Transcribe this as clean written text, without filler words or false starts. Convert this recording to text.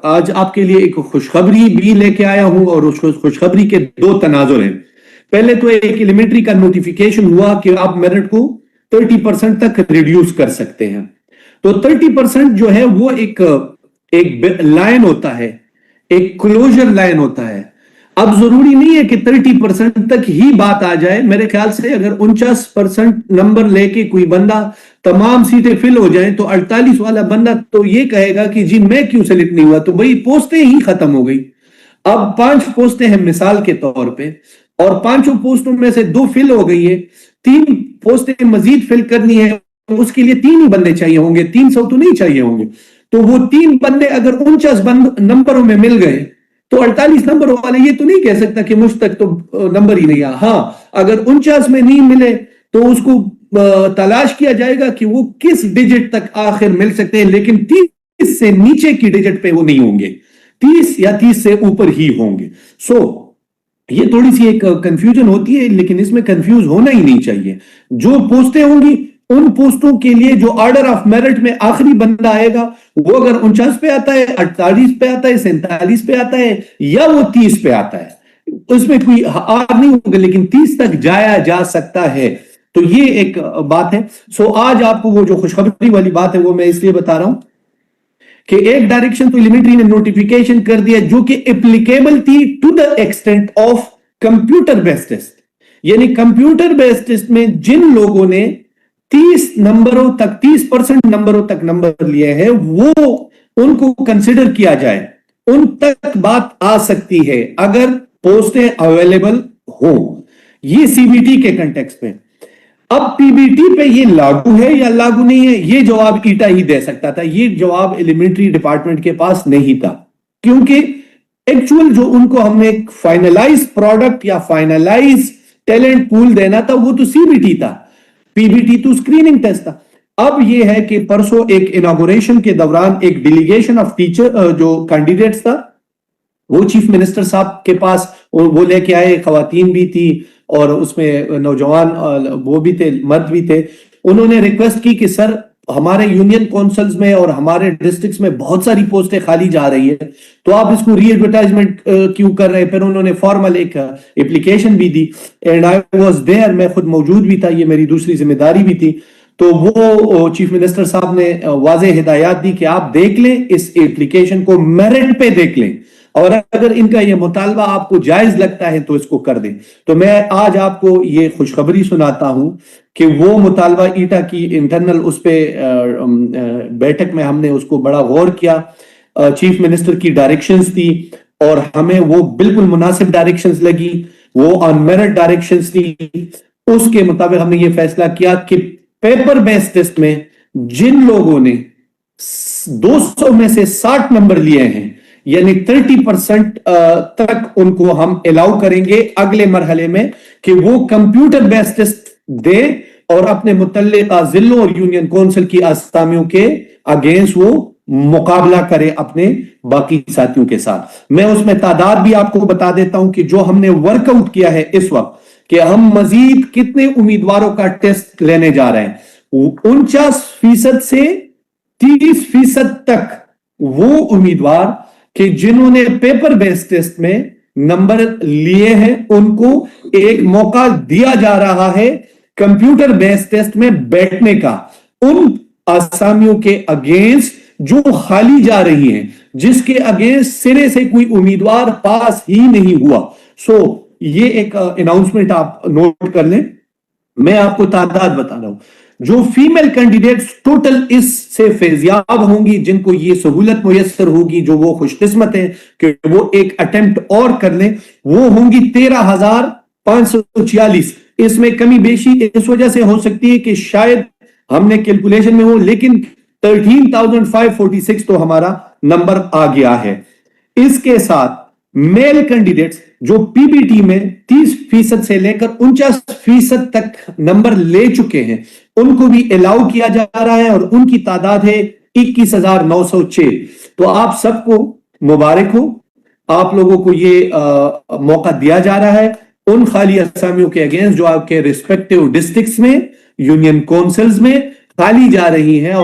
آج آپ کے لیے ایک خوشخبری بھی لے کے آیا ہوں اور اس خوشخبری کے دو تناظر ہیں۔ پہلے تو ایک ایلیمنٹری کا نوٹیفیکیشن ہوا کہ آپ میرٹ کو 30% تک ریڈیوس کر سکتے ہیں۔ تو 30% جو ہے وہ ایک لائن ہوتا ہے، ایک کلوجر لائن ہوتا ہے۔ اب ضروری نہیں ہے کہ 30% تک ہی بات آ جائے۔ میرے خیال سے اگر 49% نمبر لے کے کوئی بندہ تمام سیٹیں فل ہو جائیں تو 48 والا بندہ تو یہ کہے گا کہ جی میں کیوں سلیکٹ نہیں ہوا، تو بھئی پوسٹیں ہی ختم ہو گئی۔ اب 5 پوسٹیں ہیں مثال کے طور پہ، اور 5 پوسٹوں میں سے 2 فل ہو گئی ہیں، 3 پوسٹیں مزید فل کرنی ہے، اس کے لیے 3 ہی بندے چاہیے ہوں گے، 300 تو نہیں چاہیے ہوں گے۔ تو وہ 3 بندے اگر 49 نمبروں میں مل گئے تو 48 نمبر والے یہ تو نہیں کہہ سکتا کہ مجھ تک تو نمبر ہی نہیں آیا۔ ہاں، اگر 49 میں نہیں ملے تو اس کو تلاش کیا جائے گا کہ وہ کس ڈیجٹ تک آخر مل سکتے ہیں، لیکن 30 سے نیچے کی ڈیجٹ پہ وہ نہیں ہوں گے، 30 یا 30 سے اوپر ہی ہوں گے۔ یہ تھوڑی سی ایک کنفیوژن ہوتی ہے، لیکن اس میں کنفیوز ہونا ہی نہیں چاہیے۔ جو پوسٹیں ہوں گی ان پوسٹوں کے لیے جو آرڈر آف میرٹ میں آخری بندہ آئے گا وہ اگر 49 پہ آتا ہے، 48 پہ آتا ہے، 47 پہ آتا ہے یا وہ 30 پہ آتا ہے، اس میں کوئی آر نہیں ہوگا، لیکن 30 تک جایا جا سکتا ہے۔ تو یہ ایک بات ہے۔ آج آپ کو وہ جو خوشخبری والی بات ہے وہ میں اس لیے بتا رہا ہوں کہ ایک ڈائریکشن تو ایلیمنٹری نے نوٹیفیکیشن کر دیا جو کہ اپلیکیبل تھی to the extent of computer based test, یعنی کمپیوٹر بیسڈ ٹیسٹ میں جن لوگوں نے 30 نمبروں تک 30% نمبروں تک نمبر لیے ہیں وہ ان کو کنسیڈر کیا جائے، ان تک بات آ سکتی ہے اگر پوسٹیں اویلیبل ہوں۔ یہ سی بی ٹی کے کنٹیکسٹ میں۔ اب پی بی ٹی پہ یہ لاگو ہے یا لاگو نہیں ہے، یہ جواب ایٹا ہی دے سکتا تھا، یہ جواب ایلیمنٹری ڈپارٹمنٹ کے پاس نہیں تھا، کیونکہ ایکچوئل جو ان کو ہم نے ایک فائنلائز پروڈکٹ یا فائنلائز ٹیلنٹ پول دینا تھا وہ تو سی بی ٹی تھا، پی بی ٹی تو اسکریننگ ٹیسٹ تھا۔ اب یہ ہے کہ پرسوں ایک اناگوریشن کے دوران ایک ڈیلیگیشن آف ٹیچر جو کینڈیڈیٹس تھا وہ چیف منسٹر صاحب کے پاس وہ لے کے آئے، خواتین بھی تھی اور اس میں نوجوان وہ بھی تھے، مرد بھی تھے۔ انہوں نے ریکویسٹ کی کہ سر ہمارے یونین کونسلز میں اور ہمارے ڈسٹرکٹس میں بہت ساری پوسٹیں خالی جا رہی ہیں، تو آپ اس کو ری ایڈورٹائزمنٹ کیوں کر رہے ہیں؟ پھر انہوں نے فارمل ایک اپلیکیشن بھی دی، اینڈ آئی واز دیئر، میں خود موجود بھی تھا، یہ میری دوسری ذمہ داری بھی تھی۔ تو وہ چیف منسٹر صاحب نے واضح ہدایات دی کہ آپ دیکھ لیں اس اپلیکیشن کو، میرٹ پہ دیکھ لیں، اور اگر ان کا یہ مطالبہ آپ کو جائز لگتا ہے تو اس کو کر دیں۔ تو میں آج آپ کو یہ خوشخبری سناتا ہوں کہ وہ مطالبہ ایٹا کی انٹرنل اس پہ بیٹھک میں ہم نے اس کو بڑا غور کیا، چیف منسٹر کی ڈائریکشنز تھی اور ہمیں وہ بالکل مناسب ڈائریکشنز لگی، وہ آن میرٹ ڈائریکشنز تھی۔ اس کے مطابق ہم نے یہ فیصلہ کیا کہ پیپر بیس ٹیسٹ میں جن لوگوں نے 200 میں سے 60 نمبر لیے ہیں، یعنی 30% تک ان کو ہم الاؤ کریں گے اگلے مرحلے میں کہ وہ کمپیوٹر بیس ٹیسٹ دے اور اپنے متعلقہ ضلعوں اور یونین کونسل کی اسامیوں کے اگینسٹ وہ مقابلہ کرے اپنے باقی ساتھیوں کے ساتھ۔ میں اس میں تعداد بھی آپ کو بتا دیتا ہوں کہ جو ہم نے ورک آؤٹ کیا ہے اس وقت کہ ہم مزید کتنے امیدواروں کا ٹیسٹ لینے جا رہے ہیں۔ 49% سے 30% تک وہ امیدوار کہ جنہوں نے پیپر بیس ٹیسٹ میں نمبر لیے ہیں ان کو ایک موقع دیا جا رہا ہے کمپیوٹر بیس ٹیسٹ میں بیٹھنے کا، ان اسامیوں کے اگینسٹ جو خالی جا رہی ہیں، جس کے اگینسٹ سرے سے کوئی امیدوار پاس ہی نہیں ہوا۔ یہ ایک اناؤنسمنٹ آپ نوٹ کر لیں۔ میں آپ کو تعداد بتا رہا ہوں، جو فیمیل کینڈیڈیٹس ٹوٹل اس سے فیضیاب ہوں گی، جن کو یہ سہولت میسر ہوگی، جو وہ خوش قسمت ہیں کہ وہ ایک اٹیمپٹ اور کر لیں، وہ ہوں گی 13,546۔ اس میں کمی بیشی اس وجہ سے ہو سکتی ہے کہ شاید ہم نے کیلکولیشن میں ہو، لیکن 13,546 تو ہمارا نمبر آ گیا ہے۔ اس کے ساتھ میل کینڈیڈیٹس جو پی بی ٹی میں 30% سے لے کر 49% تک نمبر لے چکے ہیں ان کو بھی الاؤ کیا جا رہا ہے، اور ان کی تعداد ہے 21,906۔ تو آپ سب کو مبارک ہو، آپ لوگوں کو یہ موقع دیا جا رہا ہے ان خالی اسامیوں کے اگینسٹ جو آپ کے ریسپیکٹیو ڈسٹرکٹس میں، یونین کونسلز میں خالی جا رہی ہیں۔